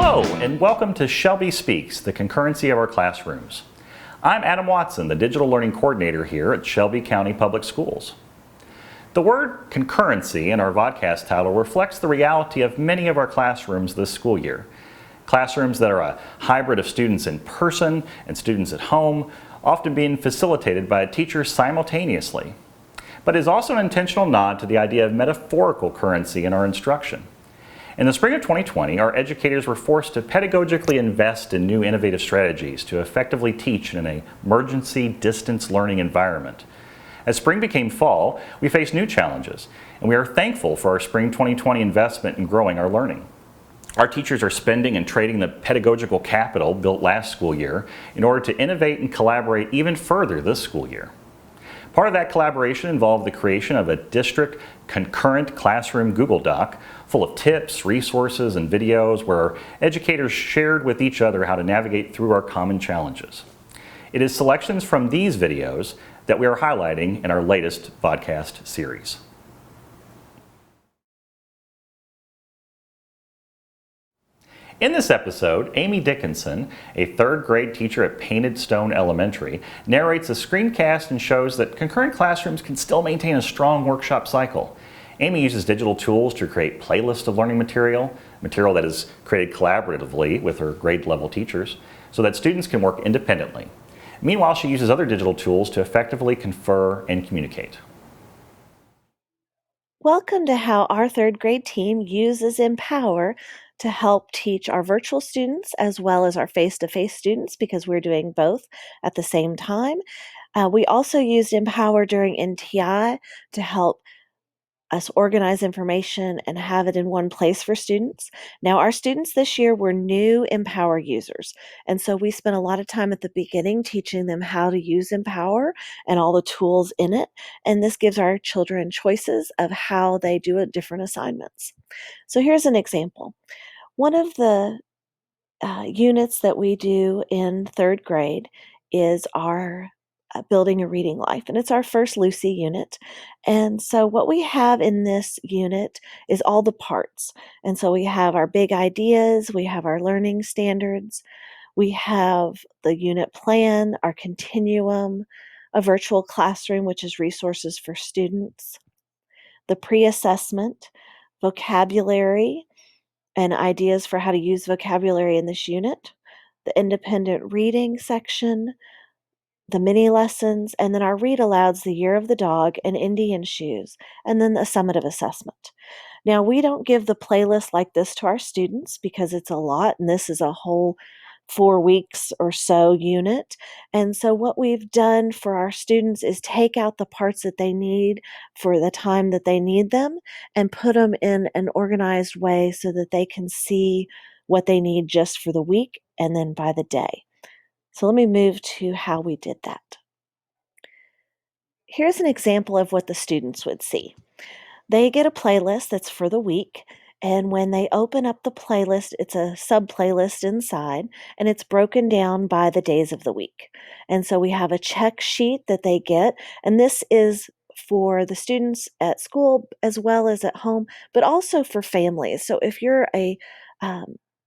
Hello, and welcome to Shelby Speaks, the concurrency of our classrooms. I'm Adam Watson, the Digital Learning Coordinator here at Shelby County Public Schools. The word concurrency in our vodcast title reflects the reality of many of our classrooms this school year. Classrooms that are a hybrid of students in person and students at home, often being facilitated by a teacher simultaneously. But it is also an intentional nod to the idea of metaphorical currency in our instruction. In the spring of 2020, our educators were forced to pedagogically invest in new innovative strategies to effectively teach in an emergency distance learning environment. As spring became fall, we faced new challenges, and we are thankful for our spring 2020 investment in growing our learning. Our teachers are spending and trading the pedagogical capital built last school year in order to innovate and collaborate even further this school year. Part of that collaboration involved the creation of a district Concurrent Classroom Google Doc full of tips, resources, and videos where educators shared with each other how to navigate through our common challenges. It is selections from these videos that we are highlighting in our latest podcast series. In this episode, Amy Dickinson, a third grade teacher at Painted Stone Elementary, narrates a screencast and shows that concurrent classrooms can still maintain a strong workshop cycle. Amy uses digital tools to create playlists of learning material that is created collaboratively with her grade level teachers, so that students can work independently. Meanwhile, she uses other digital tools to effectively confer and communicate. Welcome to how our third grade team uses Empower to help teach our virtual students as well as our face-to-face students, because we're doing both at the same time. We also used Empower during NTI to help us organize information and have it in one place for students. Now, our students this year were new Empower users, and so we spent a lot of time at the beginning teaching them how to use Empower and all the tools in it, and this gives our children choices of how they do different assignments. So here's an example. One of the units that we do in third grade is our Building a Reading Life, and it's our first Lucy unit. And so what we have in this unit is all the parts. And so we have our big ideas, we have our learning standards, we have the unit plan, our continuum, a virtual classroom, which is resources for students, the pre-assessment, vocabulary, and ideas for how to use vocabulary in this unit, the independent reading section, the mini lessons, and then our read alouds, the year of the dog, and Indian shoes, and then the summative assessment. Now, we don't give the playlist like this to our students because it's a lot, and this is a whole 4 weeks or so unit. And so what we've done for our students is take out the parts that they need for the time that they need them and put them in an organized way so that they can see what they need just for the week and then by the day. So let me move to how we did that. Here's an example of what the students would see. They get a playlist that's for the week, and when they open up the playlist, it's a sub-playlist inside, and it's broken down by the days of the week. And so we have a check sheet that they get, and this is for the students at school as well as at home, but also for families. So if you're a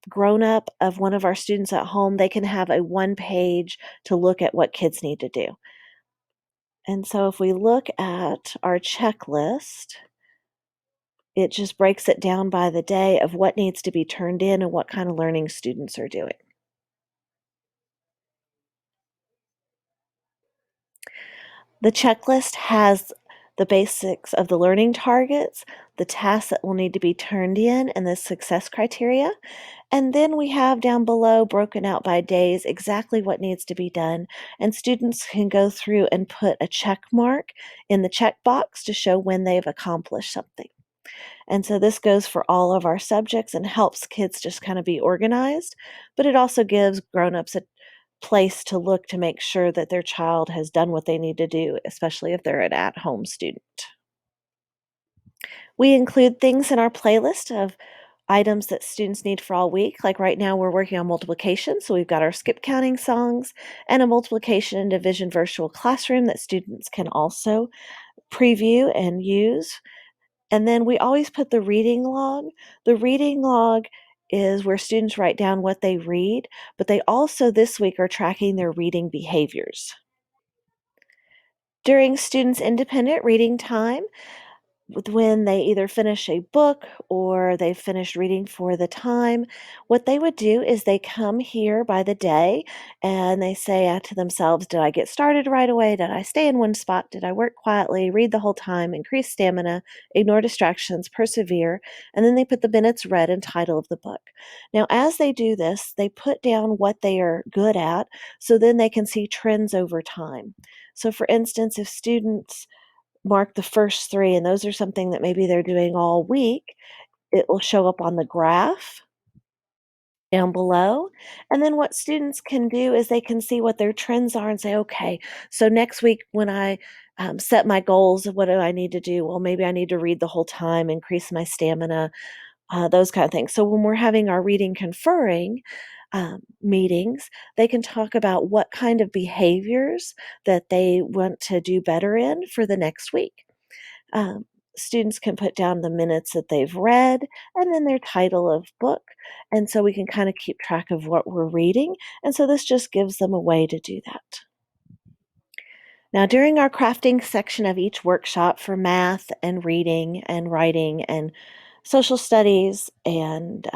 grown-up of one of our students at home, they can have a one-page to look at what kids need to do. And so if we look at our checklist, it just breaks it down by the day of what needs to be turned in and what kind of learning students are doing. The checklist has the basics of the learning targets, the tasks that will need to be turned in, and the success criteria. And then we have down below, broken out by days, exactly what needs to be done. And students can go through and put a check mark in the checkbox to show when they've accomplished something. And so this goes for all of our subjects and helps kids just kind of be organized, but it also gives grown-ups a place to look to make sure that their child has done what they need to do, especially if they're an at-home student. We include things in our playlist of items that students need for all week. Like right now, we're working on multiplication, so we've got our skip counting songs and a multiplication and division virtual classroom that students can also preview and use. And then we always put the reading log. The reading log is where students write down what they read, but they also this week are tracking their reading behaviors. During students' independent reading time, when they either finish a book or they've finished reading for the time, what they would do is they come here by the day and they say to themselves, did I get started right away? Did I stay in one spot? Did I work quietly, read the whole time, increase stamina, ignore distractions, persevere? And then they put the minutes read and title of the book. Now, as they do this, they put down what they are good at so then they can see trends over time. So, for instance, if students mark the first 3, and those are something that maybe they're doing all week, it will show up on the graph down below. And then what students can do is they can see what their trends are and say, okay, so next week when I set my goals, what do I need to do? Well, maybe I need to read the whole time, increase my stamina, those kind of things. So when we're having our reading conferring meetings, they can talk about what kind of behaviors that they want to do better in for the next week. Um, Students can put down the minutes that they've read and then their title of book. And so we can kind of keep track of what we're reading. And so this just gives them a way to do that. Now, during our crafting section of each workshop for math and reading and writing and social studies and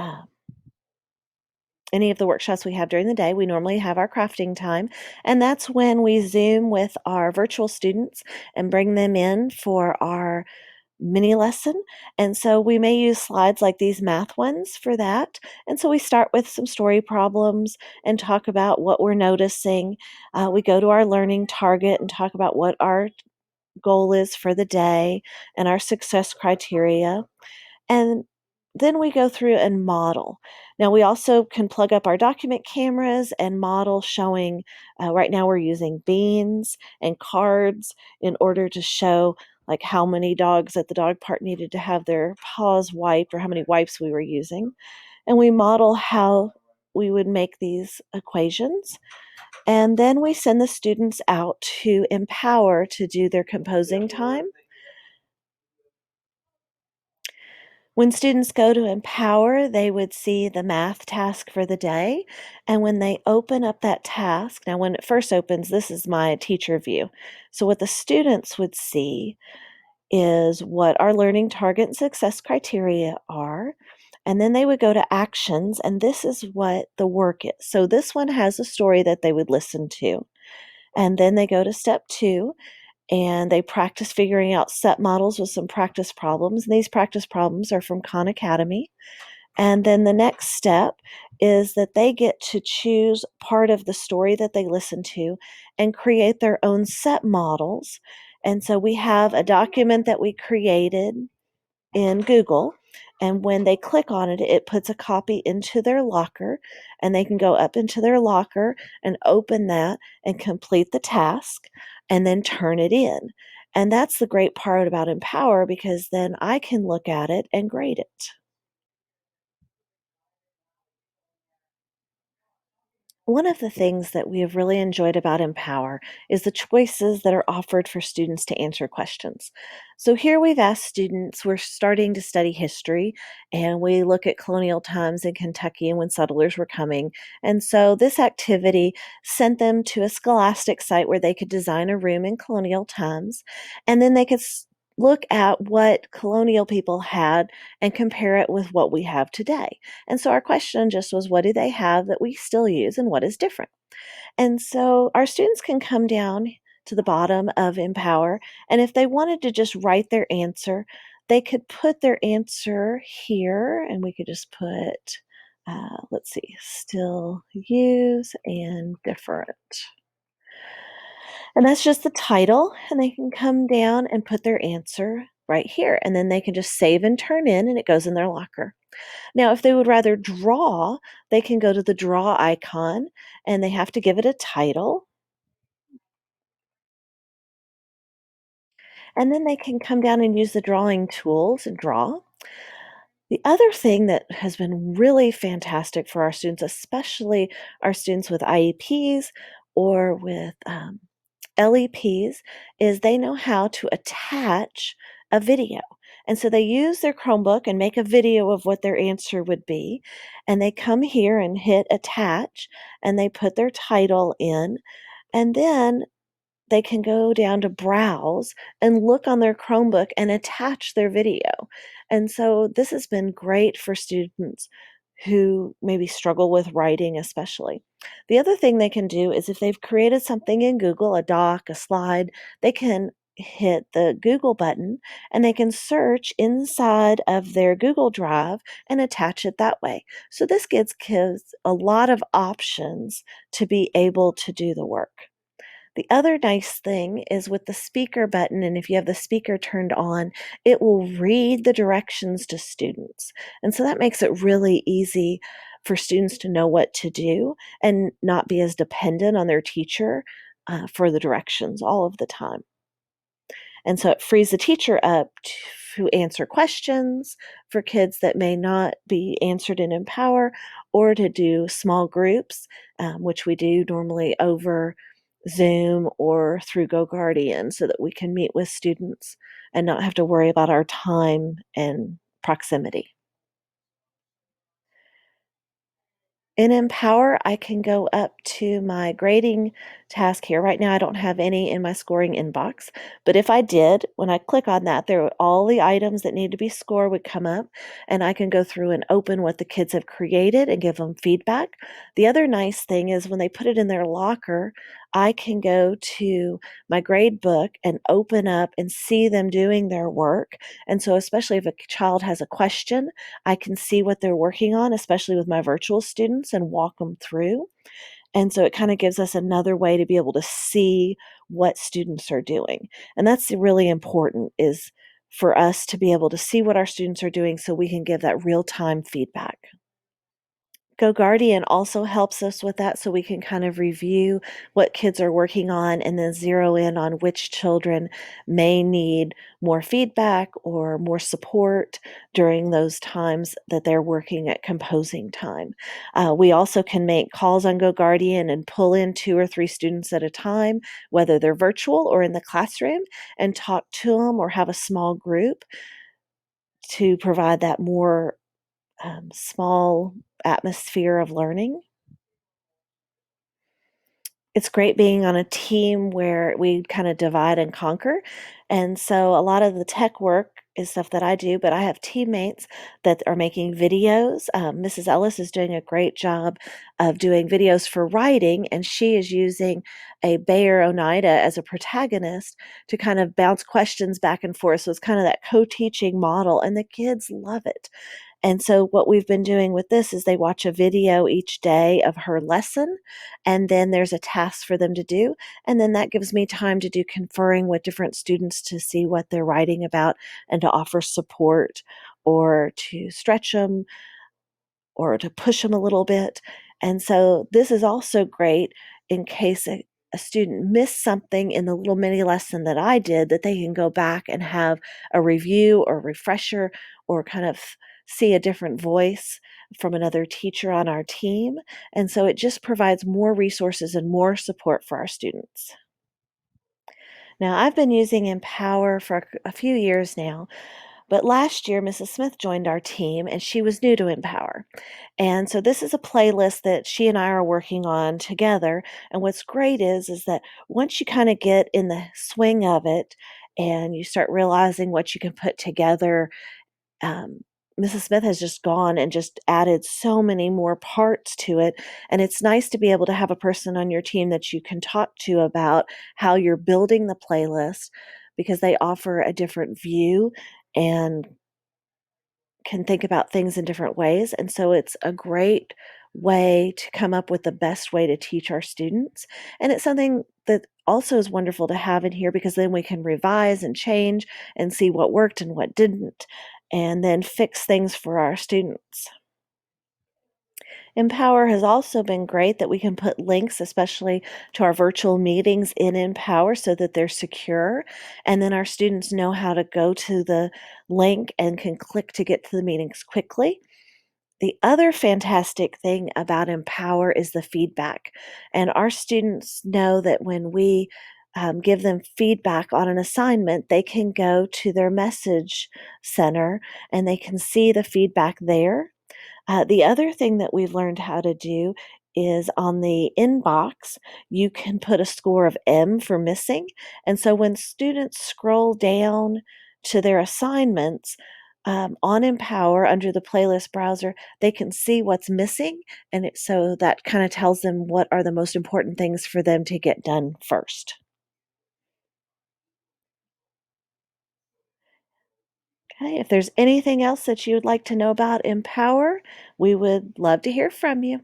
any of the workshops we have during the day, we normally have our crafting time. And that's when we Zoom with our virtual students and bring them in for our mini lesson. And so we may use slides like these math ones for that. And so we start with some story problems and talk about what we're noticing. We go to our learning target and talk about what our goal is for the day and our success criteria. And then we go through and model. Now, we also can plug up our document cameras and model showing, right now we're using beans and cards in order to show like how many dogs at the dog park needed to have their paws wiped or how many wipes we were using. And we model how we would make these equations. And then we send the students out to Empower to do their composing time. When students go to Empower, they would see the math task for the day. And when they open up that task, now when it first opens, this is my teacher view. So what the students would see is what our learning target and success criteria are. And then they would go to actions, and this is what the work is. So this one has a story that they would listen to. And then they go to step 2, and they practice figuring out set models with some practice problems. And these practice problems are from Khan Academy. And then the next step is that they get to choose part of the story that they listen to and create their own set models. And so we have a document that we created in Google. And when they click on it, it puts a copy into their locker, and they can go up into their locker and open that and complete the task and then turn it in. And that's the great part about Empower because then I can look at it and grade it. One of the things that we have really enjoyed about Empower is the choices that are offered for students to answer questions. So here we've asked students, we're starting to study history, and we look at colonial times in Kentucky and when settlers were coming. And so this activity sent them to a scholastic site where they could design a room in colonial times, and then they could look at what colonial people had and compare it with what we have today. And so our question just was, what do they have that we still use and what is different? And so our students can come down to the bottom of Empower, and if they wanted to just write their answer, they could put their answer here, and we could just put, let's see, still use and different. And that's just the title, and they can come down and put their answer right here, and then they can just save and turn in, and it goes in their locker. Now, if they would rather draw, they can go to the draw icon, and they have to give it a title, and then they can come down and use the drawing tools and draw. The other thing that has been really fantastic for our students, especially our students with IEPs or with LEPs, is they know how to attach a video. And so they use their Chromebook and make a video of what their answer would be. And they come here and hit attach and they put their title in. And then they can go down to browse and look on their Chromebook and attach their video. And so this has been great for students who maybe struggle with writing, especially. The other thing they can do is if they've created something in Google, a doc, a slide, they can hit the Google button and they can search inside of their Google Drive and attach it that way. So this gives kids a lot of options to be able to do the work. The other nice thing is with the speaker button, and if you have the speaker turned on, it will read the directions to students. And so that makes it really easy for students to know what to do and not be as dependent on their teacher for the directions all of the time. And so it frees the teacher up to answer questions for kids that may not be answered in Empower or to do small groups, which we do normally over Zoom or through GoGuardian so that we can meet with students and not have to worry about our time and proximity. In Empower, I can go up to my grading task here. Right now, I don't have any in my scoring inbox, but if I did, when I click on that, all the items that need to be scored would come up, and I can go through and open what the kids have created and give them feedback. The other nice thing is when they put it in their locker, I can go to my grade book and open up and see them doing their work. And so, especially if a child has a question, I can see what they're working on, especially with my virtual students, and walk them through. And so it kind of gives us another way to be able to see what students are doing. And that's really important is for us to be able to see what our students are doing so we can give that real-time feedback. GoGuardian also helps us with that so we can kind of review what kids are working on and then zero in on which children may need more feedback or more support during those times that they're working at composing time. We also can make calls on GoGuardian and pull in 2 or 3 students at a time, whether they're virtual or in the classroom, and talk to them or have a small group to provide that more small atmosphere of learning. It's great being on a team where we kind of divide and conquer. And so a lot of the tech work is stuff that I do, but I have teammates that are making videos. Mrs. Ellis is doing a great job of doing videos for writing, and she is using a Bayer Oneida as a protagonist to kind of bounce questions back and forth. So it's kind of that co-teaching model, and the kids love it. And so what we've been doing with this is they watch a video each day of her lesson, and then there's a task for them to do. And then that gives me time to do conferring with different students to see what they're writing about and to offer support or to stretch them or to push them a little bit. And so this is also great in case a student missed something in the little mini lesson that I did, that they can go back and have a review or refresher or kind of see a different voice from another teacher on our team. And so it just provides more resources and more support for our students. Now, I've been using Empower for a few years now, but last year, Mrs. Smith joined our team and she was new to Empower. And so this is a playlist that she and I are working on together. And what's great is that once you kind of get in the swing of it and you start realizing what you can put together, um, Mrs. Smith has just gone and just added so many more parts to it. And it's nice to be able to have a person on your team that you can talk to about how you're building the playlist because they offer a different view and can think about things in different ways. And so it's a great way to come up with the best way to teach our students. And it's something that also is wonderful to have in here because then we can revise and change and see what worked and what didn't, and then fix things for our students. Empower has also been great that we can put links, especially to our virtual meetings in Empower so that they're secure. And then our students know how to go to the link and can click to get to the meetings quickly. The other fantastic thing about Empower is the feedback. And our students know that when we give them feedback on an assignment, they can go to their message center and they can see the feedback there. The other thing that we've learned how to do is on the inbox, you can put a score of M for missing. And so when students scroll down to their assignments on Empower under the playlist browser, they can see what's missing. And so that kind of tells them what are the most important things for them to get done first. Okay, if there's anything else that you would like to know about Empower, we would love to hear from you.